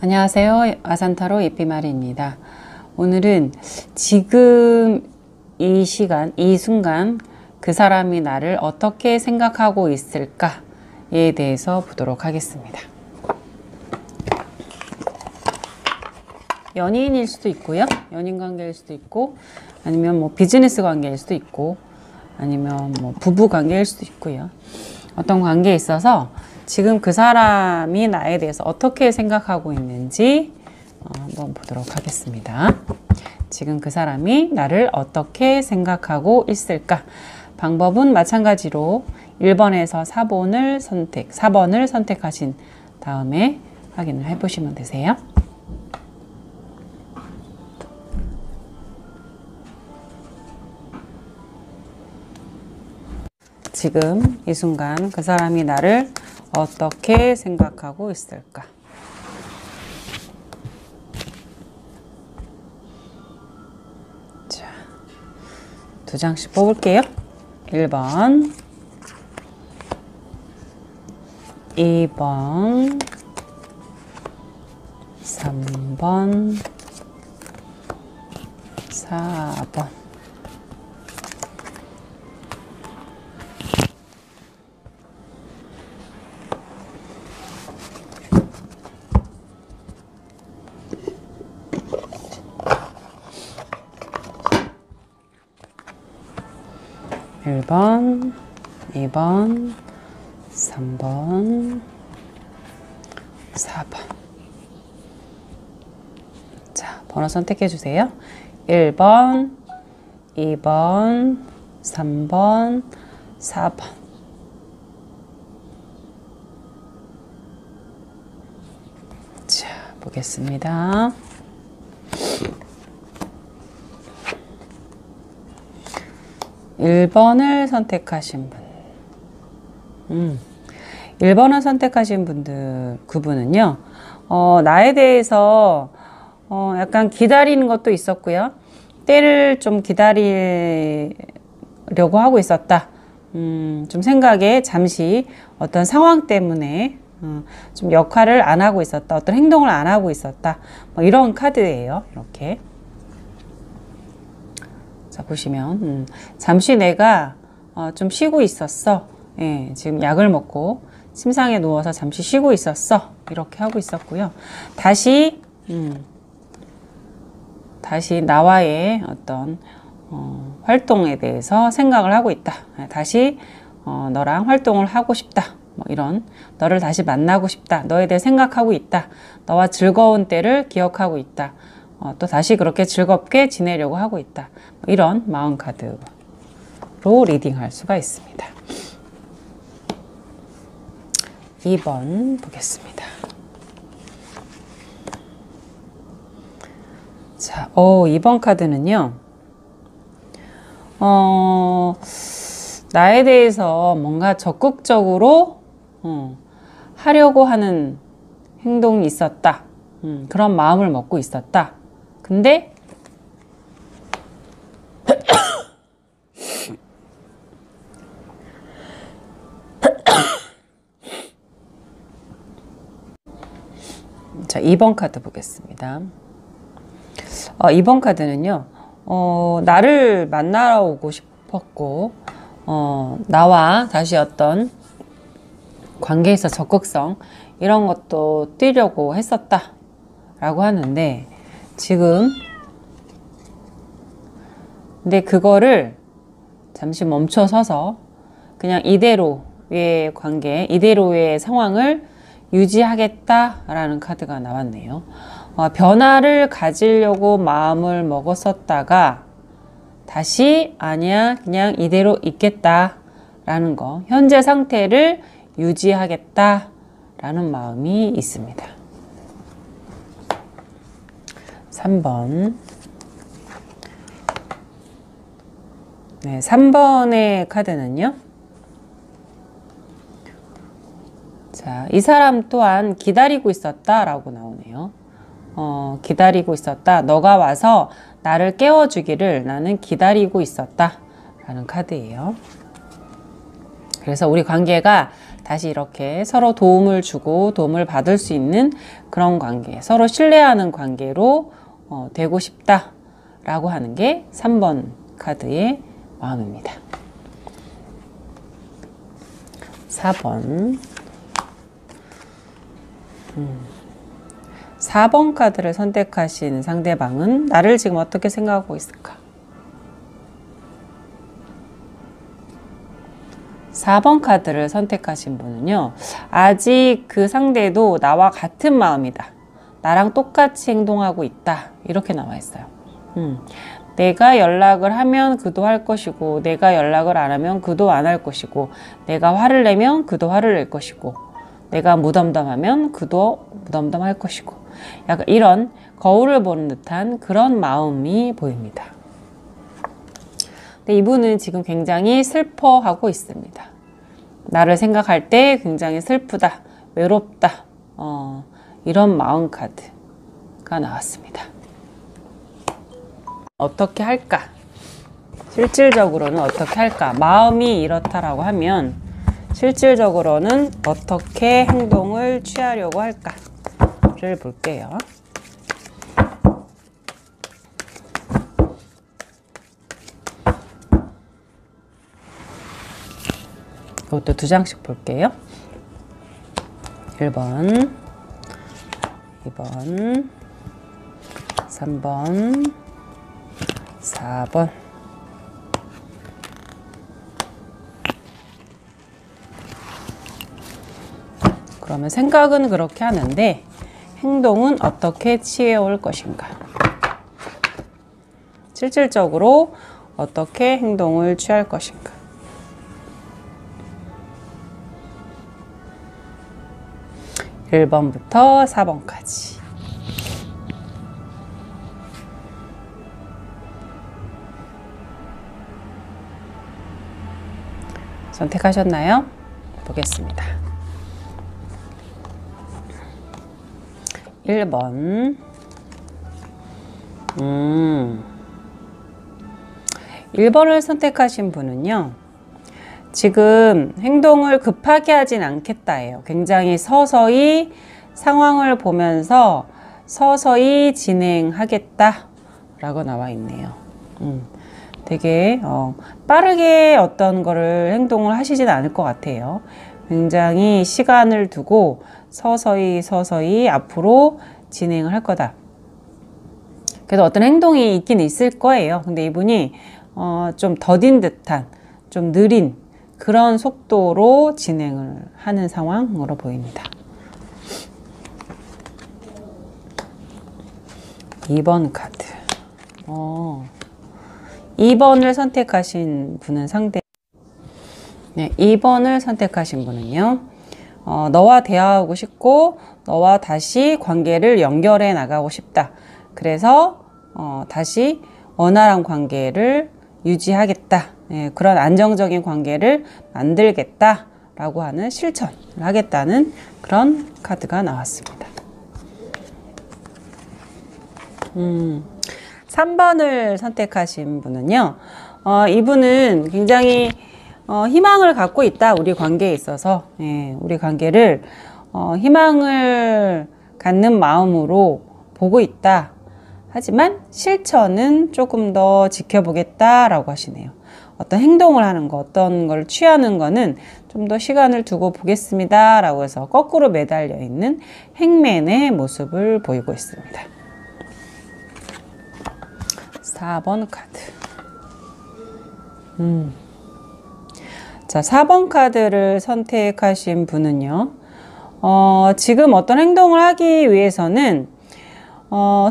안녕하세요. 아산타로 예삐마리입니다. 오늘은 지금 이 시간, 이 순간 그 사람이 나를 어떻게 생각하고 있을까에 대해서 보도록 하겠습니다. 연인일 수도 있고요. 연인 관계일 수도 있고, 아니면 뭐 비즈니스 관계일 수도 있고, 아니면 뭐 부부 관계일 수도 있고요. 어떤 관계에 있어서 지금 그 사람이 나에 대해서 어떻게 생각하고 있는지 한번 보도록 하겠습니다. 지금 그 사람이 나를 어떻게 생각하고 있을까? 방법은 마찬가지로 1번에서 4번을 선택하신 다음에 확인을 해보시면 되세요. 지금 이 순간 그 사람이 나를 어떻게 생각하고 있을까? 자, 2장씩 뽑을게요. 1번, 2번, 3번, 4번. 일 번, 2번, 3번, 4번. 자, 번호 선택해 주세요. 1번, 2번, 3번, 4번. 자, 보겠습니다. 1번을 선택하신 분. 1번을 선택하신 그분은요, 나에 대해서, 약간 기다리는 것도 있었고요. 때를 좀 기다리려고 하고 있었다. 좀 생각에 잠시 어떤 상황 때문에, 좀 역할을 안 하고 있었다. 어떤 행동을 안 하고 있었다. 뭐 이런 카드예요. 이렇게. 자, 보시면 잠시 내가 좀 쉬고 있었어. 예, 지금 약을 먹고 침상에 누워서 잠시 쉬고 있었어. 이렇게 하고 있었고요. 다시 나와의 어떤 활동에 대해서 생각을 하고 있다. 다시 너랑 활동을 하고 싶다. 뭐 이런, 너를 다시 만나고 싶다. 너에 대해 생각하고 있다. 너와 즐거운 때를 기억하고 있다. 또 다시 그렇게 즐겁게 지내려고 하고 있다. 이런 마음 카드로 리딩할 수가 있습니다. 2번 보겠습니다. 자, 2번 카드는요. 나에 대해서 뭔가 적극적으로 하려고 하는 행동이 있었다. 그런 마음을 먹고 있었다. 근데 자, 2번 카드 보겠습니다. 2번 카드는요, 나를 만나러 오고 싶었고, 나와 다시 어떤 관계에서 적극성, 이런 것도 뛰려고 했었다. 라고 하는데, 지금, 근데 그거를 잠시 멈춰서서 그냥 이대로의 관계, 이대로의 상황을 유지하겠다라는 카드가 나왔네요. 변화를 가지려고 마음을 먹었었다가 다시 아니야, 그냥 이대로 있겠다라는 거, 현재 상태를 유지하겠다라는 마음이 있습니다. 3번. 네, 3번의 카드는요. 자, 이 사람 또한 기다리고 있었다 라고 나오네요. 기다리고 있었다. 너가 와서 나를 깨워주기를 나는 기다리고 있었다 라는 카드예요. 그래서 우리 관계가 다시 이렇게 서로 도움을 주고 도움을 받을 수 있는 그런 관계, 서로 신뢰하는 관계로 되고 싶다라고 하는 게 3번 카드의 마음입니다. 4번 4번 카드를 선택하신 상대방은 나를 지금 어떻게 생각하고 있을까? 4번 카드를 선택하신 분은요, 아직 그 상대도 나와 같은 마음이다. 나랑 똑같이 행동하고 있다. 이렇게 나와 있어요. 내가 연락을 하면 그도 할 것이고, 내가 연락을 안 하면 그도 안 할 것이고, 내가 화를 내면 그도 화를 낼 것이고, 내가 무덤덤하면 그도 무덤덤할 것이고, 약간 이런 거울을 보는 듯한 그런 마음이 보입니다. 근데 이분은 지금 굉장히 슬퍼하고 있습니다. 나를 생각할 때 굉장히 슬프다, 외롭다, 이런 마음 카드가 나왔습니다. 어떻게 할까? 실질적으로는 어떻게 할까? 마음이 이렇다라고 하면 실질적으로는 어떻게 행동을 취하려고 할까를 볼게요. 이것도 2장씩 볼게요. 1번, 2번, 3번, 4번. 그러면 생각은 그렇게 하는데 행동은 어떻게 취해올 것인가? 실질적으로 어떻게 행동을 취할 것인가? 1번부터 4번까지. 선택하셨나요? 보겠습니다. 1번. 1번을 선택하신 분은요, 지금 행동을 급하게 하진 않겠다예요. 굉장히 서서히 상황을 보면서 서서히 진행하겠다 라고 나와 있네요. 되게 빠르게 어떤 거를 행동을 하시진 않을 것 같아요. 굉장히 시간을 두고 서서히 앞으로 진행을 할 거다. 그래서 어떤 행동이 있긴 있을 거예요. 근데 이분이 좀 더딘 듯한, 좀 느린 그런 속도로 진행을 하는 상황으로 보입니다. 2번 카드. 2번을 선택하신 분은 네, 2번을 선택하신 분은요, 너와 대화하고 싶고 너와 다시 관계를 연결해 나가고 싶다. 그래서 다시 원활한 관계를 유지하겠다. 네, 그런 안정적인 관계를 만들겠다 라고 하는 실천을 하겠다는 그런 카드가 나왔습니다. 3번을 선택하신 분은요, 이분은 굉장히 희망을 갖고 있다. 우리 관계에 있어서. 예, 우리 관계를 희망을 갖는 마음으로 보고 있다. 하지만 실천은 조금 더 지켜보겠다라고 하시네요. 어떤 행동을 하는 거, 어떤 걸 취하는 거는 좀 더 시간을 두고 보겠습니다 라고 해서 거꾸로 매달려 있는 행맨의 모습을 보이고 있습니다. 4번 카드. 자, 4번 카드를 선택하신 분은요, 지금 어떤 행동을 하기 위해서는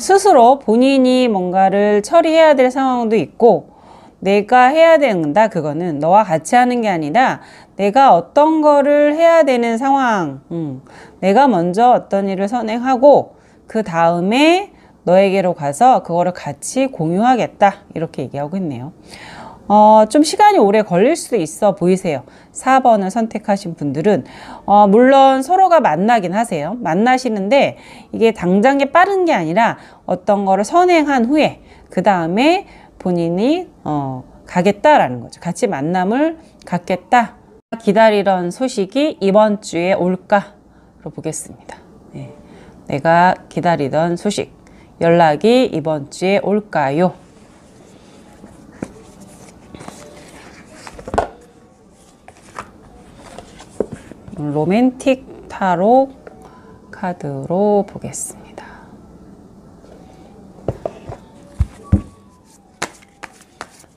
스스로 본인이 뭔가를 처리해야 될 상황도 있고, 내가 해야 된다, 그거는 너와 같이 하는 게 아니라 내가 어떤 거를 해야 되는 상황, 내가 먼저 어떤 일을 선행하고 그 다음에 너에게로 가서 그거를 같이 공유하겠다, 이렇게 얘기하고 있네요. 좀 시간이 오래 걸릴 수도 있어 보이세요. 4번을 선택하신 분들은 물론 서로가 만나긴 하세요. 만나시는데 이게 당장에 빠른 게 아니라 어떤 거를 선행한 후에 그 다음에 본인이 가겠다라는 거죠. 같이 만남을 갖겠다 기다리던 소식이 이번 주에 올까로 보겠습니다. 네. 내가 기다리던 소식, 연락이 이번 주에 올까요? 로맨틱 타로 카드로 보겠습니다.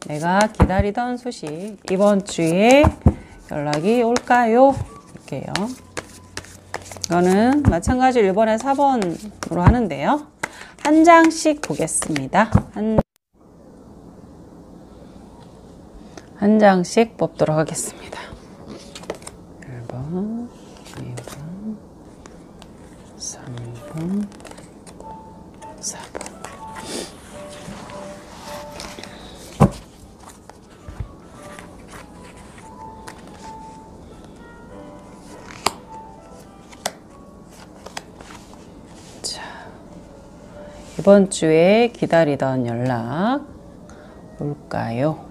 내가 기다리던 소식, 이번 주에 연락이 올까요? 볼게요. 이거는 마찬가지로 1번에 4번으로 하는데요. 한 장씩 보겠습니다. 한 장씩 뽑도록 하겠습니다. 1번, 2번, 3번, 4번. 이번 주에 기다리던 연락 올까요?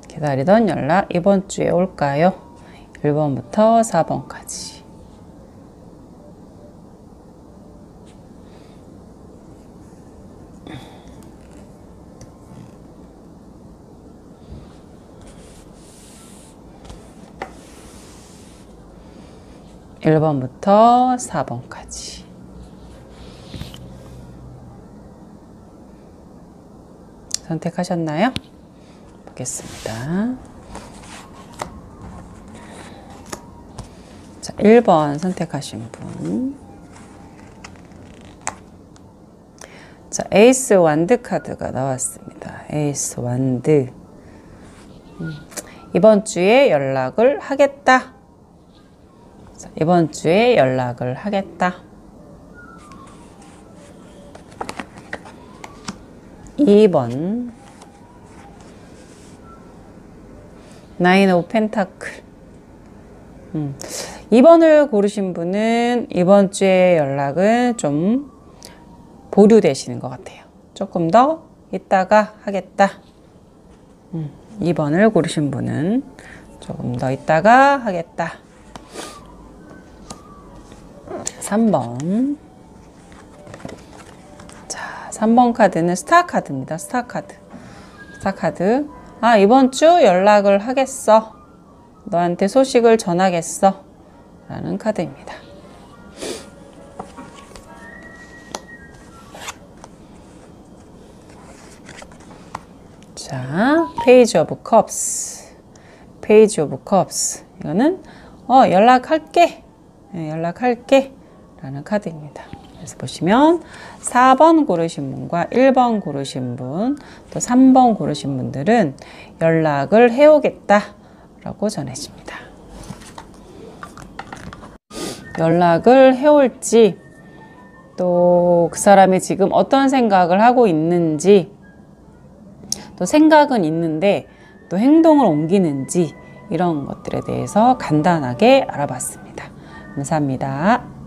기다리던 연락 이번 주에 올까요? 1번부터 4번까지. (1번부터) (4번까지) 선택하셨나요? 보겠습니다. 자, 1번 선택하신 분. 자, 에이스 완드 카드가 나왔습니다. 에이스 완드. 이번 주에 연락을 하겠다. 자, 이번 주에 연락을 하겠다. 2번. 나인 오브 펜타클. 2번을 고르신 분은 이번 주에 연락은 좀 보류되시는 것 같아요. 조금 더 있다가 하겠다. 2번을 고르신 분은 조금 더 있다가 하겠다. 3번. 자, 3번 카드는 스타 카드입니다. 스타 카드. 스타 카드. 아, 이번 주 연락을 하겠어. 너한테 소식을 전하겠어. 라는 카드입니다. 자, 페이지 오브 컵스. 페이지 오브 컵스. 이거는 연락할게. 연락할게. 라는 카드입니다. 그래서 보시면 4번 고르신 분과 1번 고르신 분, 또 3번 고르신 분들은 연락을 해오겠다 라고 전해집니다. 연락을 해올지, 또 그 사람이 지금 어떤 생각을 하고 있는지, 또 생각은 있는데 또 행동을 옮기는지, 이런 것들에 대해서 간단하게 알아봤습니다. 감사합니다.